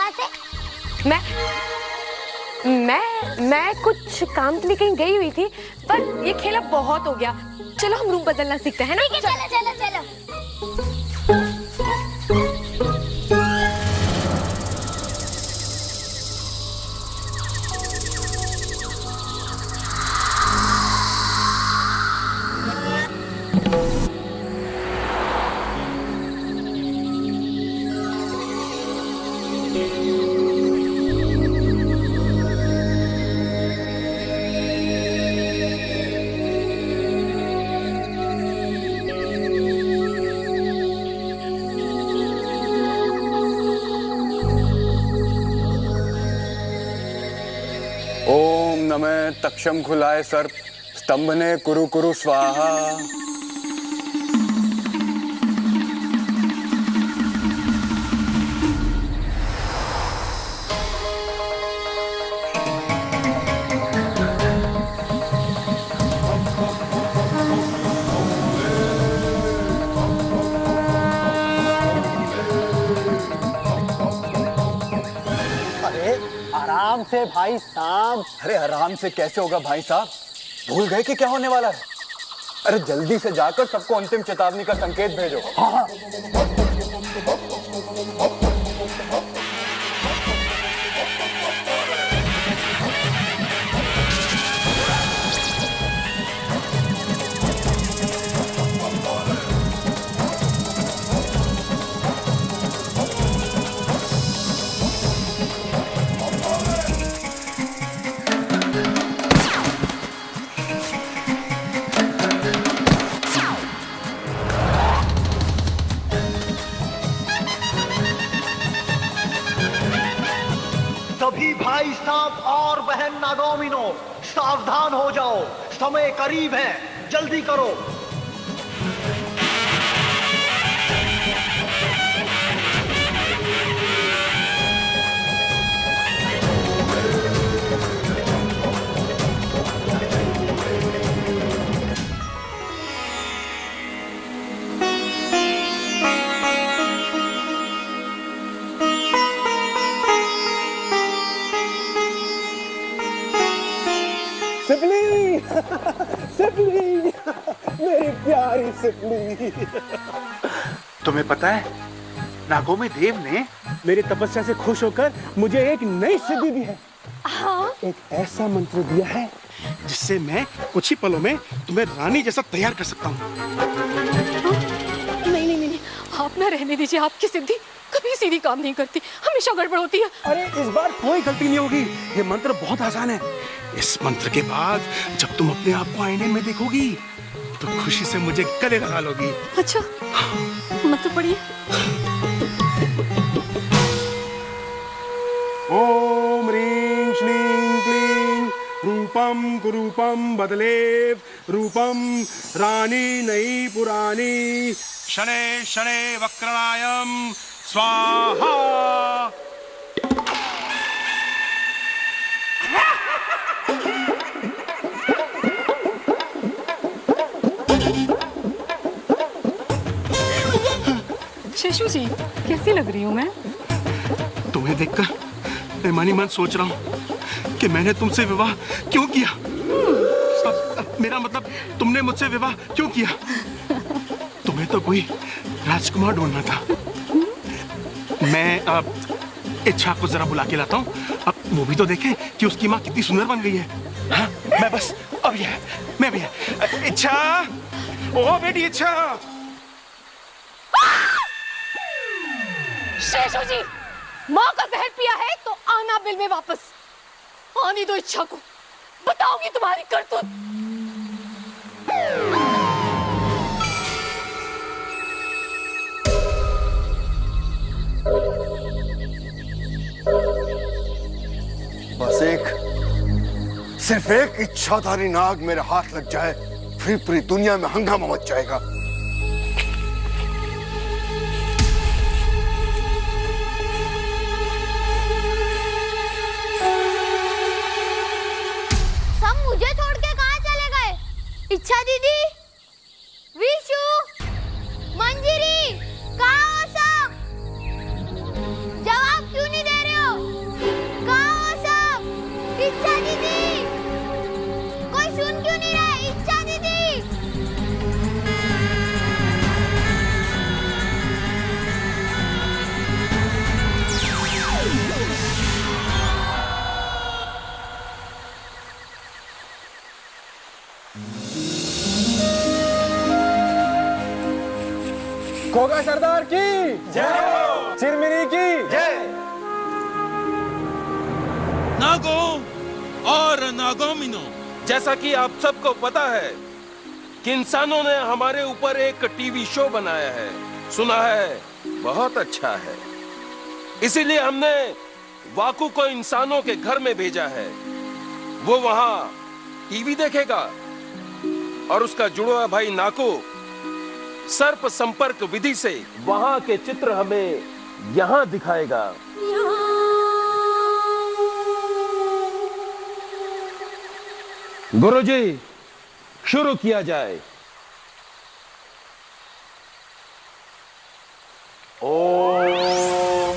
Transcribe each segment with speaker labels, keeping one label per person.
Speaker 1: सुबह से?
Speaker 2: मैं कुछ काम के लिए कहीं गई हुई थी, पर ये खेला बहुत हो गया। चलो हम रूम बदलना सीखते हैं ना।
Speaker 1: ठीक है, चलो चलो चलो।
Speaker 3: ओम नमः तक्षम खुलाए सर्प स्तंभने कुरु कुरु स्वाहा।
Speaker 4: आराम से भाई साहब।
Speaker 3: अरे आराम से कैसे होगा भाई साहब, भूल गए कि क्या होने वाला है? अरे जल्दी से जाकर सबको अंतिम चेतावनी का संकेत भेजो।
Speaker 4: हाँ।
Speaker 5: सभी भाई साहब और बहन नागोमिनो सावधान हो जाओ, समय करीब है, जल्दी करो।
Speaker 4: सिपली सिपली मेरी प्यारी सिपली।
Speaker 6: तुम्हें पता है नागोमी देव ने
Speaker 4: मेरी तपस्या से खुश होकर मुझे एक नई सिद्धि दी है।
Speaker 2: हाँ?
Speaker 4: एक ऐसा मंत्र दिया है जिससे मैं कुछ ही पलों में तुम्हें रानी जैसा तैयार कर सकता हूँ।
Speaker 2: नहीं नहीं नहीं, आप ना रहने दीजिए। आपकी सिद्धि कभी सीधी काम नहीं करती, हमेशा गड़बड़ होती है।
Speaker 4: अरे इस बार कोई गलती नहीं होगी, ये मंत्र बहुत आसान है। इस मंत्र के बाद जब तुम अपने आप को आईने में देखोगी तो खुशी से मुझे गले लगा लोगी।
Speaker 2: अच्छा, मंत्र पढ़िए।
Speaker 4: ओम ह्रीं श्रीं क्लीं रूपम कुरूपम बदलेव रूपम रानी नई पुरानी शनैः शनैः वक्रणायं स्वाहा।
Speaker 2: शशु जी, कैसी लग रही हूँ मैं?
Speaker 4: तुम्हें देखकर मैं मन ही मन सोच रहा हूँ कि मैंने तुमसे विवाह क्यों किया। मेरा मतलब तुमने मुझसे विवाह क्यों किया। तुम्हें तो कोई राजकुमार ढूंढना था। मैं अब इच्छा को जरा बुला के लाता हूँ, अब वो भी तो देखे कि उसकी माँ कितनी सुंदर बन गई है। हाँ, मैं बस अब ये मैं भी है। इच्छा, ओ बेटी इच्छा।
Speaker 2: शेषू जी, माँ का जहर पिया है तो आना बिल में वापस। आने दो इच्छा को, बताऊंगी तुम्हारी करतूत।
Speaker 3: बस सिर्फ एक इच्छाधारी नाग मेरे हाथ लग जाए, फिर पूरी दुनिया में हंगामा मच जाएगा।
Speaker 1: सब मुझे छोड़ के कहाँ चले गए? इच्छा दीदी, विशु, मंजिरी, कहाँ हो सब? जवाब क्यों नहीं दे रहे हो? क्यों नहीं रहे? इच्छा दीदी।
Speaker 7: खोगा सरदार की जय, चिरमिरी की जय।
Speaker 8: नागो और नागोमिनो, जैसा कि आप सबको पता है कि इंसानों ने हमारे ऊपर एक टीवी शो बनाया है, सुना है बहुत अच्छा है। इसीलिए हमने वाकू को इंसानों के घर में भेजा है। वो वहां टीवी देखेगा और उसका जुड़वा भाई नाको सर्प संपर्क विधि से वहां के चित्र हमें यहां दिखाएगा। गुरुजी, शुरू किया जाए।
Speaker 3: ओम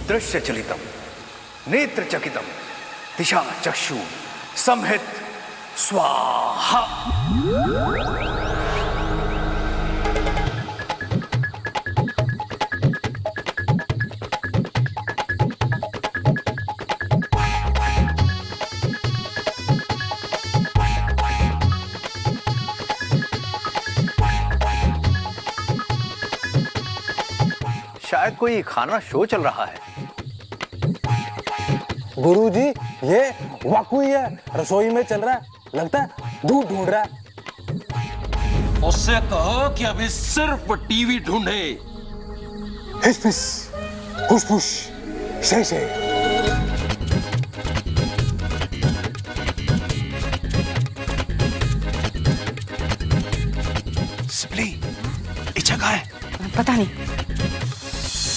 Speaker 3: दृश्य चलितम नेत्र चकितम दिशा चक्षु संहित स्वाहा। शायद कोई खाना शो चल रहा है।
Speaker 7: गुरुजी, ये वाकू ही है, रसोई में चल रहा है, लगता है दूध ढूंढ रहा है।
Speaker 8: उससे कहो कि अभी सिर्फ टीवी ढूंढे।
Speaker 7: हिस फिस, हुश फुश, शे।
Speaker 3: सिपली, इच्छा कहाँ है?
Speaker 2: पता नहीं।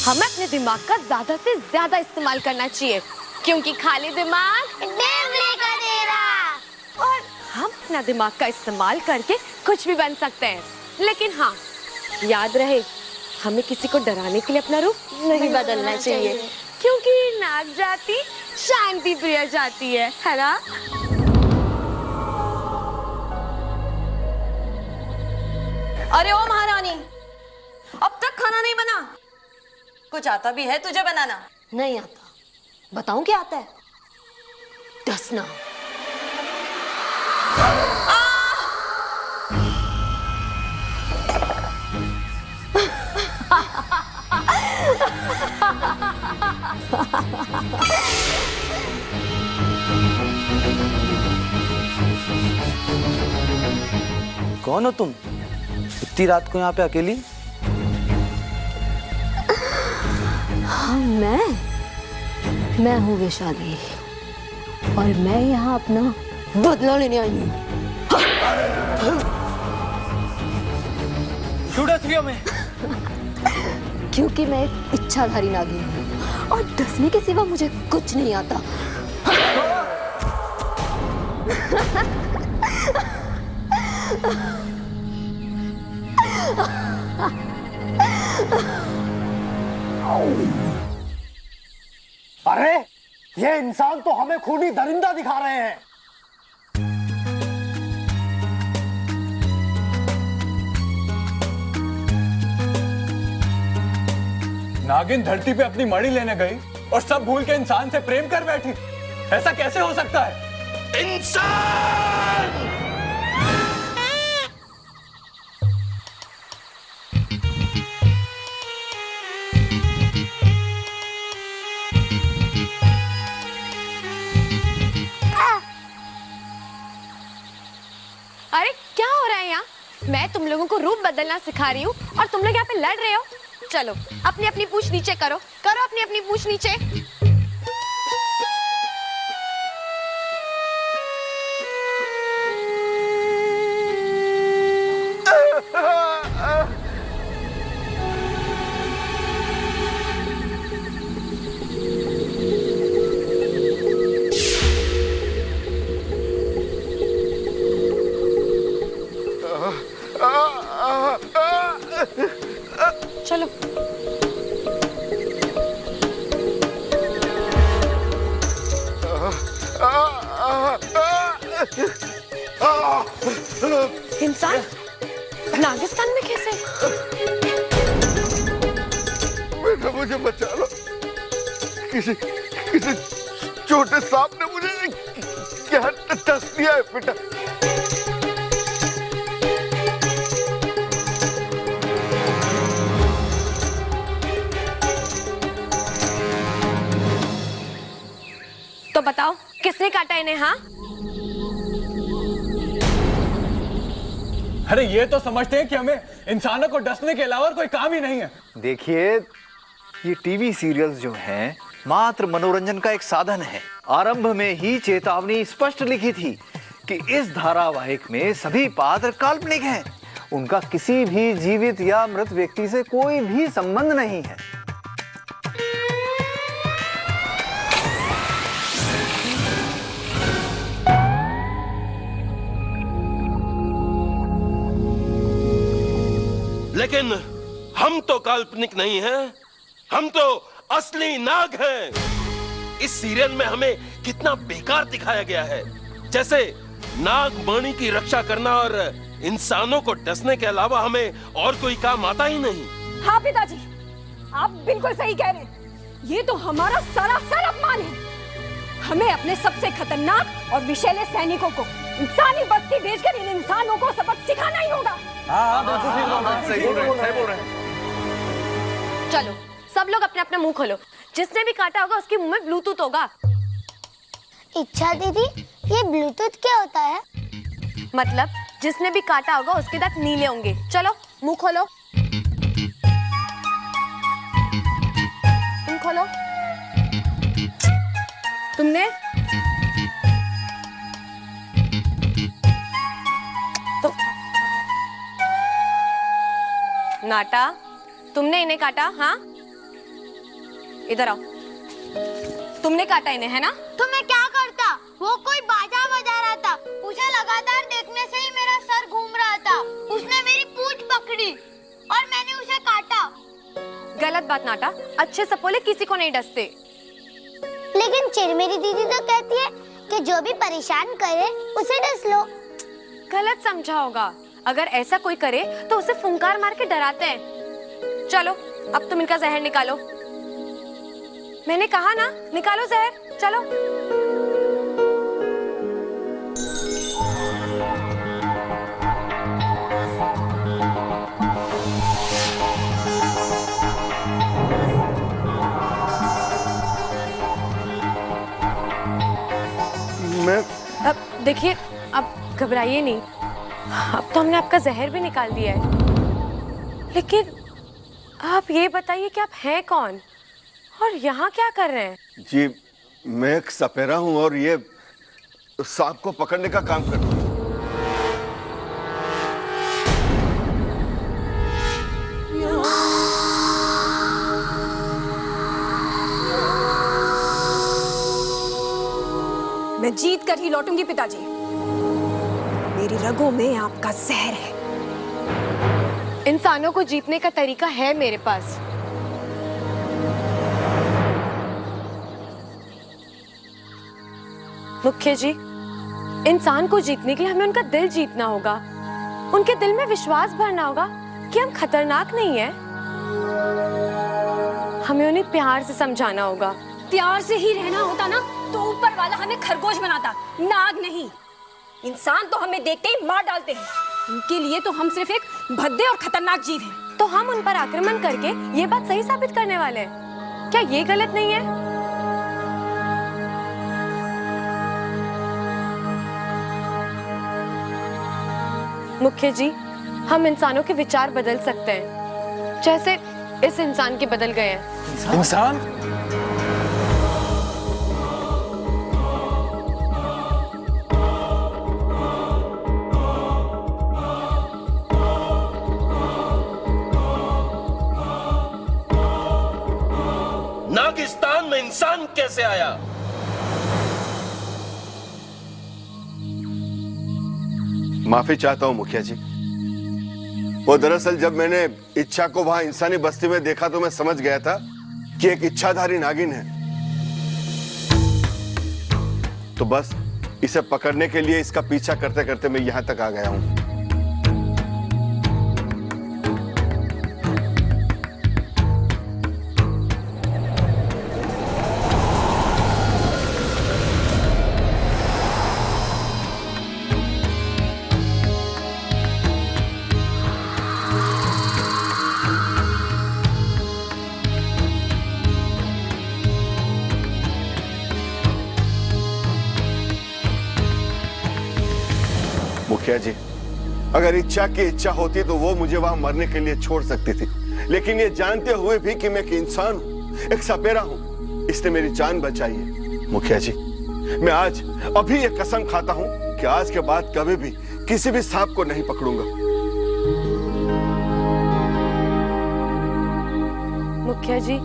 Speaker 2: हमें अपने दिमाग का ज्यादा से ज्यादा इस्तेमाल करना चाहिए, क्योंकि खाली दिमाग
Speaker 1: देवले का डेरा।
Speaker 2: और हम अपना दिमाग का इस्तेमाल करके कुछ भी बन सकते हैं। लेकिन हाँ, याद रहे, हमें किसी को डराने के लिए अपना रूप नहीं बदलना चाहिए, क्योंकि नाग जाति शांति प्रिय जाति है ना?
Speaker 9: अरे ओ महारानी, अब तक खाना नहीं बना? कुछ आता भी है तुझे बनाना?
Speaker 2: नहीं आता। बताऊं क्या आता है? डसना।
Speaker 10: कौन हो तुम? इतनी रात को यहाँ पे अकेली?
Speaker 2: हाँ, मैं हूँ वैशाली, और मैं यहाँ अपना बदला लेने आई हूँ।
Speaker 10: में
Speaker 2: क्योंकि मैं एक इच्छाधारी नागिन हूँ, और डसने के सिवा मुझे कुछ नहीं आता।
Speaker 7: अरे, ये इंसान तो हमें खूनी दरिंदा दिखा रहे हैं। नागिन धरती पे अपनी मणि लेने गई और सब भूल के इंसान से प्रेम कर बैठी। ऐसा कैसे हो सकता है?
Speaker 8: इंसान!
Speaker 2: अरे क्या हो रहा है यहाँ? मैं तुम लोगों को रूप बदलना सिखा रही हूँ और तुम लोग यहाँ पे लड़ रहे हो। चलो अपनी अपनी पूंछ नीचे करो, करो अपनी अपनी पूंछ नीचे। चलो इंसान नागिस्तान में कैसे?
Speaker 3: बेटा मुझे बचा लो, किसी छोटे सांप ने मुझे क्या डस दिया है बेटा।
Speaker 2: तो बताओ किसने काटा इन्हें? हाँ,
Speaker 7: अरे ये तो समझते हैं कि हमें इंसानों को डसने के अलावा कोई काम ही नहीं है।
Speaker 6: देखिए, ये टीवी सीरियल्स जो हैं मात्र मनोरंजन का एक साधन है। आरंभ में ही चेतावनी स्पष्ट लिखी थी कि इस धारावाहिक में सभी पात्र काल्पनिक हैं, उनका किसी भी जीवित या मृत व्यक्ति से कोई भी संबंध नहीं है।
Speaker 8: लेकिन हम तो काल्पनिक नहीं हैं, हम तो असली नाग हैं। इस सीरियल में हमें कितना बेकार दिखाया गया है, जैसे नाग मणि की रक्षा करना और इंसानों को डसने के अलावा हमें और कोई काम आता ही नहीं।
Speaker 9: हाँ पिताजी, आप बिल्कुल सही कह रहे हैं। ये तो हमारा सरासर अपमान है। हमें अपने सबसे खतरनाक और विषैले सैनिकों को इंसानी बस्ती भेजकर इन इंसानों को सबक सिखाना ही होगा।
Speaker 6: सही बोल रहे हैं।
Speaker 2: चलो सब लोग अपने अपने मुंह खोलो। जिसने भी काटा होगा उसके मुंह में ब्लूटूथ होगा।
Speaker 1: इच्छा दीदी, ये ब्लूटूथ क्या होता है?
Speaker 2: मतलब जिसने भी काटा होगा उसके दांत नीले होंगे। चलो मुंह खोलो, तुम खोलो। तुमने तो नाटा, तुमने इन्हें काटा? हाँ, इधर आओ। तुमने काटा इन्हें, है ना?
Speaker 1: तो मैं क्या करता? वो कोई बाजा बजा रहा था, उसे लगातार देखने से ही मेरा सर घूम रहा था। उसने मेरी पूंछ पकड़ी और मैंने उसे काटा।
Speaker 2: गलत बात नाटा, अच्छे सपोले किसी को नहीं डसते।
Speaker 1: लेकिन चिरमेरी दीदी तो कहती है कि जो भी परेशान करे उसे डस लो।
Speaker 2: गलत समझा होगा। अगर ऐसा कोई करे तो उसे फुंकार मार के डराते हैं। चलो अब तुम इनका जहर निकालो। मैंने कहा ना, निकालो जहर। चलो
Speaker 3: मैं
Speaker 2: अब देखिए, अब घबराइए नहीं। अब तो हमने आपका जहर भी निकाल दिया है। लेकिन आप ये बताइए कि आप हैं कौन और यहाँ क्या कर रहे हैं?
Speaker 3: जी, मैं एक सपेरा हूं और ये सांप को पकड़ने का काम करता हूं।
Speaker 9: मैं जीत कर ही लौटूंगी पिताजी। मेरी रगों में आपका जहर है।
Speaker 2: इंसानों को जीतने का तरीका है मेरे पास। मुख्य जी, इंसान को जीतने के लिए हमें उनका दिल जीतना होगा। उनके दिल में विश्वास भरना होगा कि हम खतरनाक नहीं हैं। हमें उन्हें प्यार से समझाना होगा।
Speaker 9: प्यार से ही रहना होता ना तो ऊपर वाला हमें खरगोश बनाता, नाग नहीं। इंसान तो हमें देखते ही मार डालते हैं। उनके लिए तो हम सिर्फ एक भद्दे और खतरनाक जीव हैं।
Speaker 2: तो हम उन पर आक्रमण करके ये बात सही साबित करने वाले हैं। क्या ये गलत नहीं है? मुख्य जी, हम इंसानों के विचार बदल सकते हैं, जैसे इस इंसान के बदल गए हैं।
Speaker 7: इंसान?
Speaker 8: नागिस्तान में इंसान कैसे आया?
Speaker 3: माफी चाहता हूं मुखिया जी। वो दरअसल जब मैंने इच्छा को वहां इंसानी बस्ती में देखा तो मैं समझ गया था कि एक इच्छाधारी नागिन है। तो बस इसे पकड़ने के लिए इसका पीछा करते करते मैं यहां तक आ गया हूं। मुखिया जी, अगर इच्छा की इच्छा होती तो वो मुझे वहां मरने के लिए छोड़ सकती थी, लेकिन ये जानते हुए भी कि मैं एक इंसान हूं, एक सपेरा हूं, इसने मेरी जान बचाई है। मुखिया जी, मैं आज अभी ये कसम खाता हूं कि आज के बाद कभी भी किसी भी सांप को नहीं पकड़ूंगा।
Speaker 2: मुखिया जी,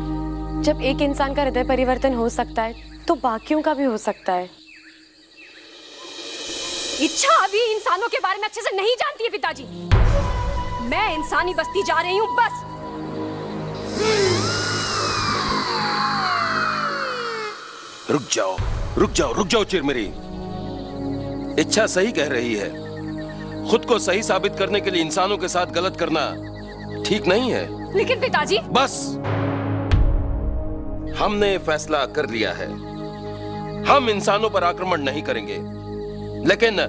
Speaker 2: जब एक इंसान का हृदय परिवर्तन हो सकता है तो बाकियों का भी हो सकता है।
Speaker 9: इच्छा अभी इंसानों के बारे में अच्छे से नहीं जानती है पिताजी। मैं इंसानी बस्ती जा रही हूँ बस।
Speaker 8: रुक जाओ, रुक जाओ, रुक जाओ चिरमिरी। इच्छा सही कह रही है। खुद को सही साबित करने के लिए इंसानों के साथ गलत करना ठीक नहीं है।
Speaker 9: लेकिन पिताजी,
Speaker 8: बस, हमने फैसला कर लिया है। हम इंसानों पर आक्रमण नहीं करेंगे, लेकिन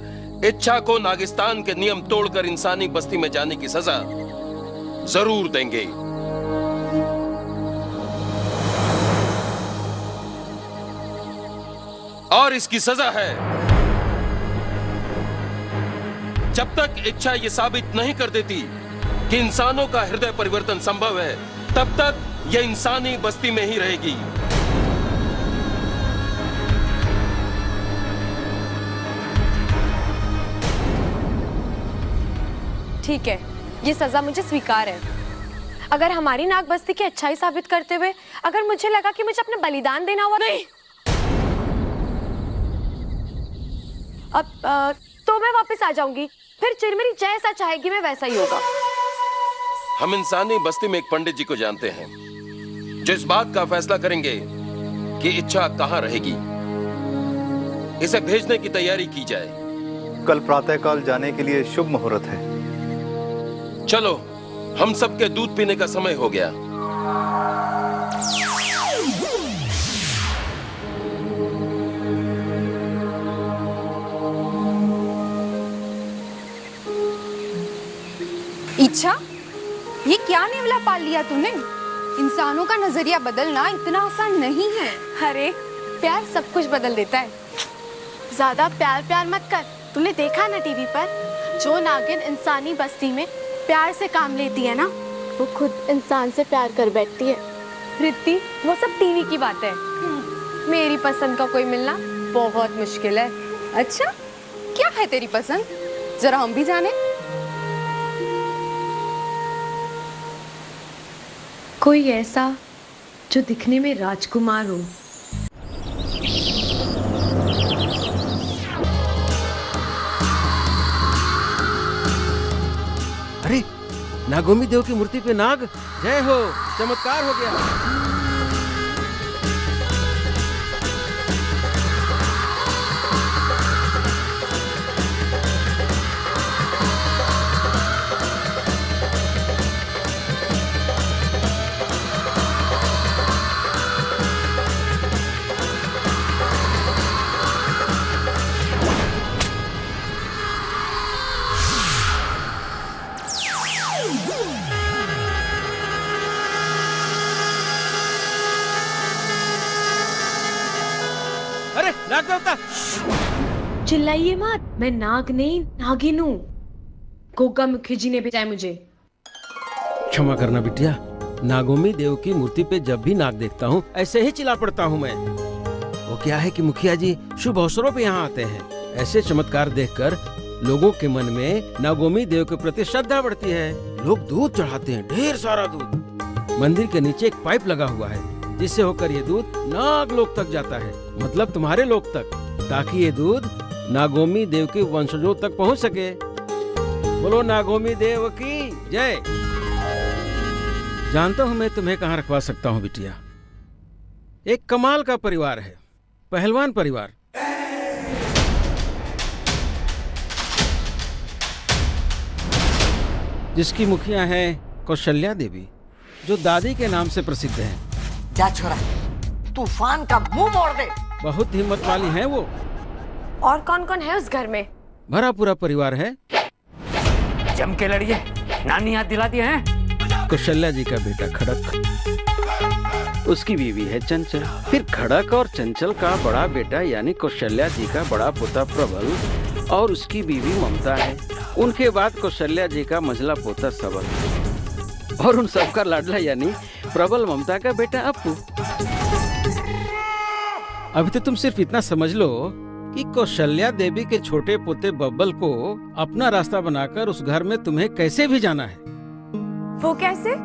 Speaker 8: इच्छा को नागिस्तान के नियम तोड़कर इंसानी बस्ती में जाने की सजा जरूर देंगे। और इसकी सजा है, जब तक इच्छा यह साबित नहीं कर देती कि इंसानों का हृदय परिवर्तन संभव है, तब तक यह इंसानी बस्ती में ही रहेगी।
Speaker 2: ठीक है, ये सजा मुझे स्वीकार है। अगर हमारी नाग बस्ती की अच्छाई साबित करते हुए अगर मुझे लगा कि मुझे अपना बलिदान देना हुआ, नहीं, अब तो मैं वापस आ जाऊंगी। फिर चिरमिरी जैसा चाहेगी मैं वैसा ही होगा।
Speaker 8: हम इंसानी बस्ती में एक पंडित जी को जानते हैं जो इस बात का फैसला करेंगे कि इच्छा कहां रहेगी। इसे भेजने की तैयारी की जाए।
Speaker 6: कल प्रातःकाल जाने के लिए शुभ मुहूर्त है।
Speaker 8: चलो, हम सबके दूध पीने का समय हो गया।
Speaker 11: इच्छा, ये क्या नेवला पाल लिया तूने? इंसानों का नजरिया बदलना इतना आसान नहीं है।
Speaker 2: अरे, प्यार सब कुछ बदल देता है।
Speaker 1: ज्यादा प्यार प्यार मत कर। तूने देखा ना टीवी पर, जो नागिन इंसानी बस्ती में प्यार से काम लेती है ना, वो खुद इंसान से प्यार कर बैठती है।
Speaker 2: रित्ती, वो सब टीवी की बात है। मेरी पसंद का कोई मिलना बहुत मुश्किल है।
Speaker 11: अच्छा, क्या है तेरी पसंद? जरा हम भी जाने।
Speaker 2: कोई ऐसा जो दिखने में राजकुमार हो।
Speaker 12: अरे, नागोमी देव की मूर्ति पे नाग, जय हो, चमत्कार हो गया। अरे, नाग देवता!
Speaker 2: चिल्लाइए मत, मैं नाग नहीं नागिन हूँ। गोगा मुखी जी ने भेजा है मुझे।
Speaker 12: क्षमा करना बिटिया, नागोमी देव की मूर्ति पे जब भी नाग देखता हूँ ऐसे ही चिल्ला पड़ता हूँ मैं। वो क्या है कि मुखिया जी शुभ अवसरों पे यहाँ आते हैं। ऐसे चमत्कार देखकर लोगों के मन में नागोमी देव के प्रति श्रद्धा बढ़ती है। लोग दूध चढ़ाते हैं, ढेर सारा दूध। मंदिर के नीचे एक पाइप लगा हुआ है जिससे होकर ये दूध नाग लोक तक जाता है, मतलब तुम्हारे लोक तक, ताकि ये दूध नागोमी देव के वंशजों तक पहुंच सके। बोलो नागोमी देव की जय। जानता हूं मैं तुम्हें कहां रखवा सकता हूं बिटिया। एक कमाल का परिवार है, पहलवान परिवार। जिसकी मुखिया है कौशल्या देवी, जो दादी के नाम से प्रसिद्ध है।
Speaker 13: जा छोरा, तूफान का मुंह मोड़ दे।
Speaker 12: बहुत हिम्मत वाली हैं वो।
Speaker 2: और कौन कौन है उस घर में?
Speaker 12: भरा पूरा परिवार है।
Speaker 13: जम के लड़िए, नानी याद दिला दिए हैं।
Speaker 12: कौशल्या जी का बेटा खड़क, उसकी बीवी है चंचल, फिर खड़क और चंचल का बड़ा बेटा यानी कौशल्या जी का बड़ा पोता प्रबल और उसकी बीवी ममता है। उनके बाद कौशल्या जी का मंझला पोता सबल और उन सबका लाडला यानी प्रबल ममता का बेटा अपू। अभी तो तुम सिर्फ इतना समझ लो कि कौशल्या देवी के छोटे पोते बब्बल को अपना रास्ता बनाकर उस घर में तुम्हें कैसे भी जाना है।
Speaker 2: वो कैसे?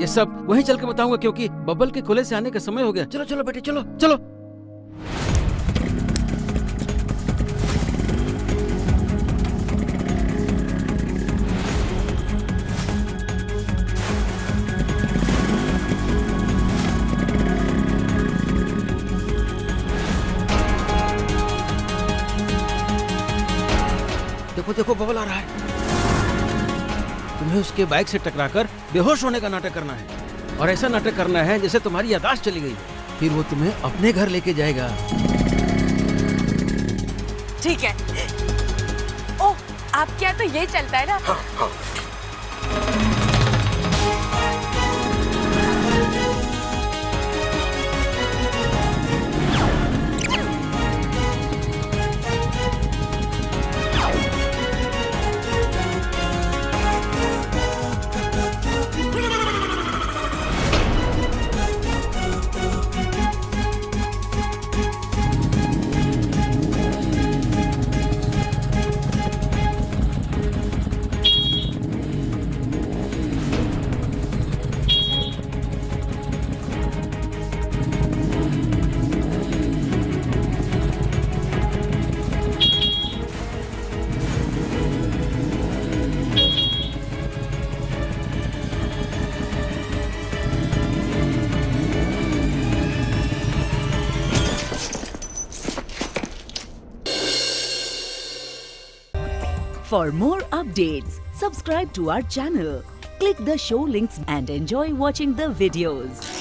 Speaker 12: ये सब वहीं चल के बताऊंगा, क्योंकि बब्बल के खुले से आने का समय हो गया। चलो चलो बेटे, चलो चलो। देखो देखो, बबल आ रहा है। तुम्हें उसके बाइक से टकराकर बेहोश होने का नाटक करना है और ऐसा नाटक करना है जैसे तुम्हारी याददाश्त चली गई। फिर वो तुम्हें अपने घर लेके जाएगा।
Speaker 2: ठीक है। ओह, आपके यहाँ तो ये चलता है ना?
Speaker 14: For more updates, subscribe to our channel, click the show links and enjoy watching the videos.